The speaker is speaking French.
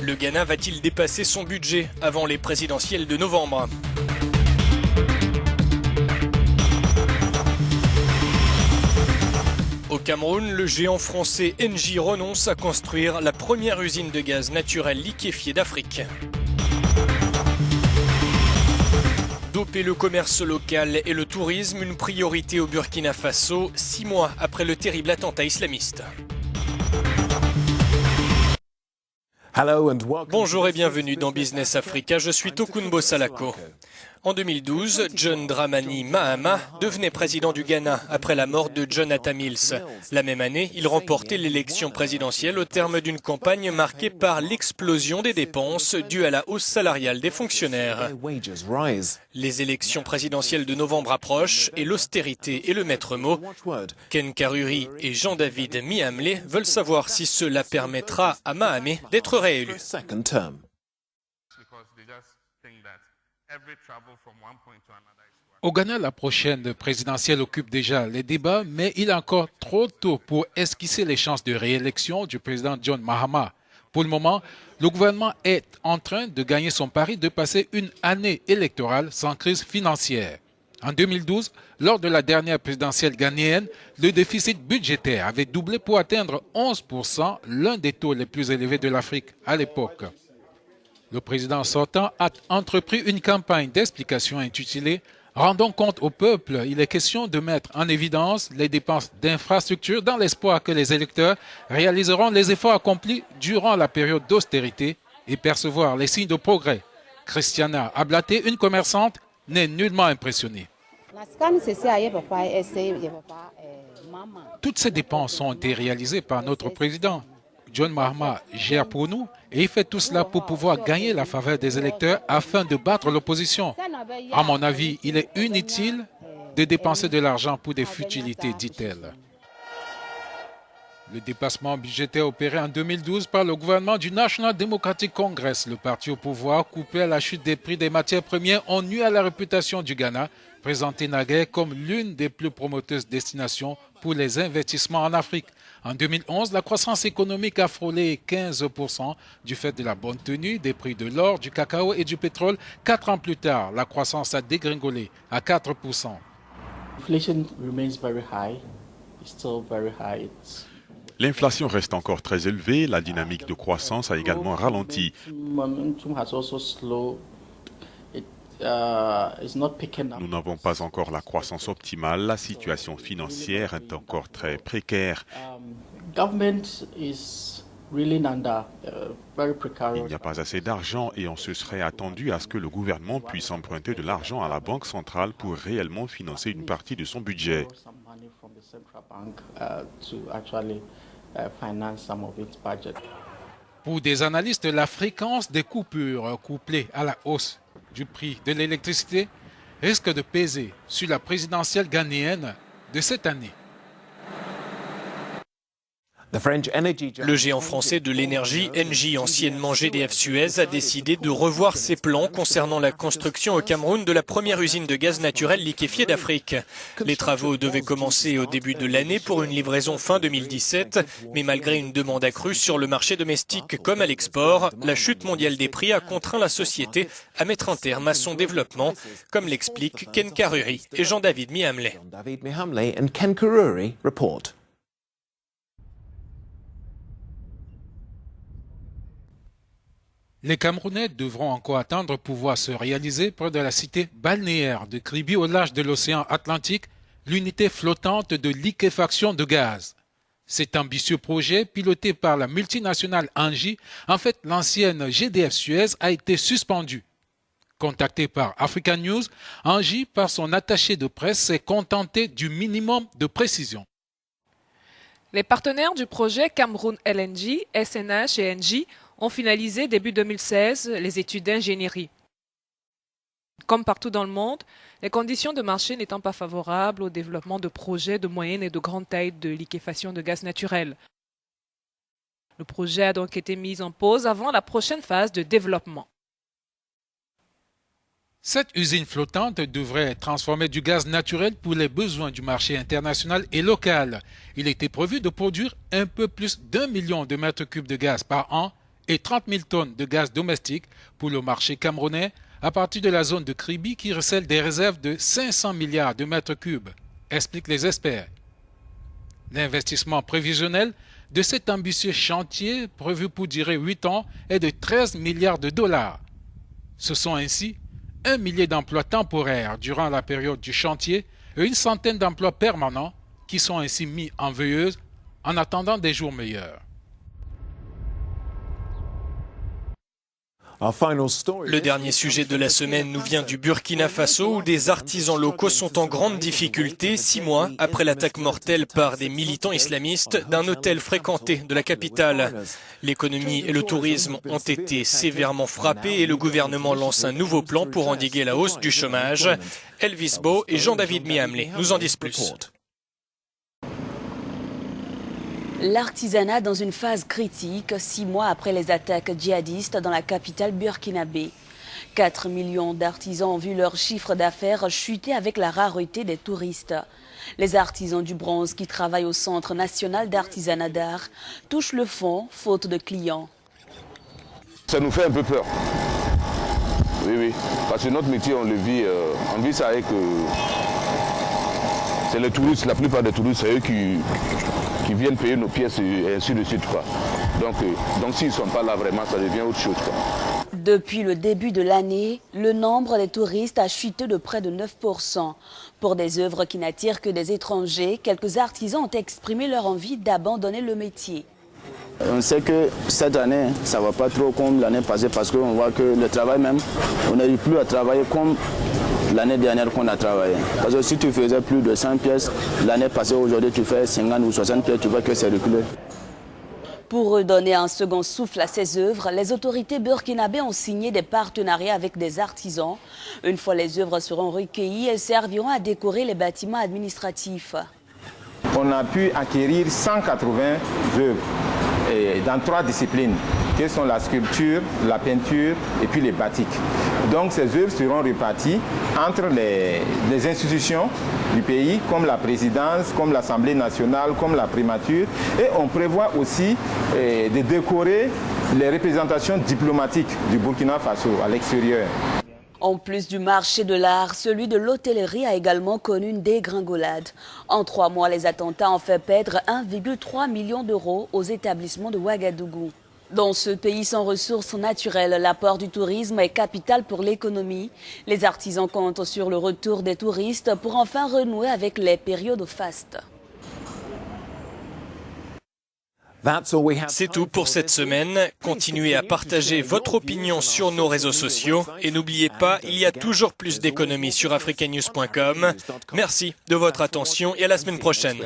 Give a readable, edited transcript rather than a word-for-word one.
Le Ghana va-t-il dépasser son budget avant les présidentielles de novembre? Au Cameroun, le géant français Engie renonce à construire la première usine de gaz naturel liquéfié d'Afrique. Doper le commerce local et le tourisme, une priorité au Burkina Faso, 6 mois après le terrible attentat islamiste. Bonjour et bienvenue dans Business Africa, je suis Tokunbo Salako. En 2012, John Dramani Mahama devenait président du Ghana après la mort de John Atta Mills. La même année, il remportait l'élection présidentielle au terme d'une campagne marquée par l'explosion des dépenses dues à la hausse salariale des fonctionnaires. Les élections présidentielles de novembre approchent et l'austérité est le maître mot. Ken Karuri et Jean-David Miamlé veulent savoir si cela permettra à Mahama d'être réélu. Au Ghana, la prochaine présidentielle occupe déjà les débats, mais il est encore trop tôt pour esquisser les chances de réélection du président John Mahama. Pour le moment, le gouvernement est en train de gagner son pari de passer une année électorale sans crise financière. En 2012, lors de la dernière présidentielle ghanéenne, le déficit budgétaire avait doublé pour atteindre 11%, l'un des taux les plus élevés de l'Afrique à l'époque. Le président sortant a entrepris une campagne d'explication intitulée « Rendons compte au peuple ». Il est question de mettre en évidence les dépenses d'infrastructures dans l'espoir que les électeurs réaliseront les efforts accomplis durant la période d'austérité et percevoir les signes de progrès. Christiana Ablaté, une commerçante, n'est nullement impressionnée. Toutes ces dépenses ont été réalisées par notre président. John Mahama gère pour nous et il fait tout cela pour pouvoir gagner la faveur des électeurs afin de battre l'opposition. À mon avis, il est inutile de dépenser de l'argent pour des futilités, dit-elle. Le dépassement budgétaire opéré en 2012 par le gouvernement du National Democratic Congress, le parti au pouvoir, couplé à la chute des prix des matières premières, ont nui à la réputation du Ghana, présentée naguère comme l'une des plus promoteuses destinations pour les investissements en Afrique. En 2011, la croissance économique a frôlé 15% du fait de la bonne tenue des prix de l'or, du cacao et du pétrole. 4 ans plus tard, la croissance a dégringolé à 4%. L'inflation reste encore très élevée, la dynamique de croissance a également ralenti. Nous n'avons pas encore la croissance optimale, la situation financière est encore très précaire. Il n'y a pas assez d'argent et on se serait attendu à ce que le gouvernement puisse emprunter de l'argent à la Banque centrale pour réellement financer une partie de son budget. Pour des analystes, la fréquence des coupures couplée à la hausse du prix de l'électricité risque de peser sur la présidentielle ghanéenne de cette année. Le géant français de l'énergie, Engie, anciennement GDF Suez, a décidé de revoir ses plans concernant la construction au Cameroun de la première usine de gaz naturel liquéfié d'Afrique. Les travaux devaient commencer au début de l'année pour une livraison fin 2017, mais malgré une demande accrue sur le marché domestique comme à l'export, la chute mondiale des prix a contraint la société à mettre un terme à son développement, comme l'expliquent Ken Karuri et Jean-David Miamlé. Les Camerounais devront encore attendre pour voir se réaliser près de la cité balnéaire de Kribi au large de l'océan Atlantique l'unité flottante de liquéfaction de gaz. Cet ambitieux projet, piloté par la multinationale Engie, en fait l'ancienne GDF Suez, a été suspendu. Contacté par African News, Engie, par son attaché de presse, s'est contenté du minimum de précision. Les partenaires du projet Cameroun LNG, SNH et Engie ont finalisé début 2016 les études d'ingénierie. Comme partout dans le monde, les conditions de marché n'étant pas favorables au développement de projets de moyenne et de grande taille de liquéfaction de gaz naturel. Le projet a donc été mis en pause avant la prochaine phase de développement. Cette usine flottante devrait transformer du gaz naturel pour les besoins du marché international et local. Il était prévu de produire un peu plus d'1 million de mètres cubes de gaz par an et 30 000 tonnes de gaz domestique pour le marché camerounais à partir de la zone de Kribi qui recèle des réserves de 500 milliards de mètres cubes, expliquent les experts. L'investissement prévisionnel de cet ambitieux chantier prévu pour durer 8 ans est de 13 milliards de dollars. Ce sont ainsi 1 millier d'emplois temporaires durant la période du chantier et une centaine d'emplois permanents qui sont ainsi mis en veilleuse en attendant des jours meilleurs. Le dernier sujet de la semaine nous vient du Burkina Faso où des artisans locaux sont en grande difficulté 6 mois après l'attaque mortelle par des militants islamistes d'un hôtel fréquenté de la capitale. L'économie et le tourisme ont été sévèrement frappés et le gouvernement lance un nouveau plan pour endiguer la hausse du chômage. Elvis Beau et Jean-David Miamlé nous en disent plus. L'artisanat dans une phase critique 6 mois après les attaques djihadistes dans la capitale burkinabé. 4 millions d'artisans ont vu leur chiffre d'affaires chuter avec la rareté des touristes. Les artisans du bronze qui travaillent au Centre national d'artisanat d'art touchent le fond faute de clients. Ça nous fait un peu peur. Oui, parce que notre métier on vit ça avec... c'est les touristes, la plupart des touristes, c'est eux qui viennent payer nos pièces et ainsi de suite, quoi. Donc s'ils ne sont pas là, vraiment, ça devient autre chose, quoi. Depuis le début de l'année, le nombre des touristes a chuté de près de 9%. Pour des œuvres qui n'attirent que des étrangers, quelques artisans ont exprimé leur envie d'abandonner le métier. On sait que cette année, ça ne va pas trop comme l'année passée parce qu'on voit que le travail même, on n'arrive plus à travailler comme l'année dernière qu'on a travaillé. Parce que si tu faisais plus de 100 pièces, l'année passée, aujourd'hui tu fais 50 ou 60 pièces, tu vois que c'est reculé. Pour redonner un second souffle à ces œuvres, les autorités burkinabées ont signé des partenariats avec des artisans. Une fois les œuvres seront recueillies, elles serviront à décorer les bâtiments administratifs. On a pu acquérir 180 œuvres dans 3 disciplines, qui sont la sculpture, la peinture et puis les batiks. Donc ces œuvres seront réparties entre les institutions du pays, comme la présidence, comme l'Assemblée nationale, comme la primature. Et on prévoit aussi de décorer les représentations diplomatiques du Burkina Faso à l'extérieur. En plus du marché de l'art, celui de l'hôtellerie a également connu une dégringolade. En 3 mois, les attentats ont fait perdre 1,3 million d'euros aux établissements de Ouagadougou. Dans ce pays sans ressources naturelles, l'apport du tourisme est capital pour l'économie. Les artisans comptent sur le retour des touristes pour enfin renouer avec les périodes fastes. C'est tout pour cette semaine. Continuez à partager votre opinion sur nos réseaux sociaux. Et n'oubliez pas, il y a toujours plus d'économies sur africanews.com. Merci de votre attention et à la semaine prochaine.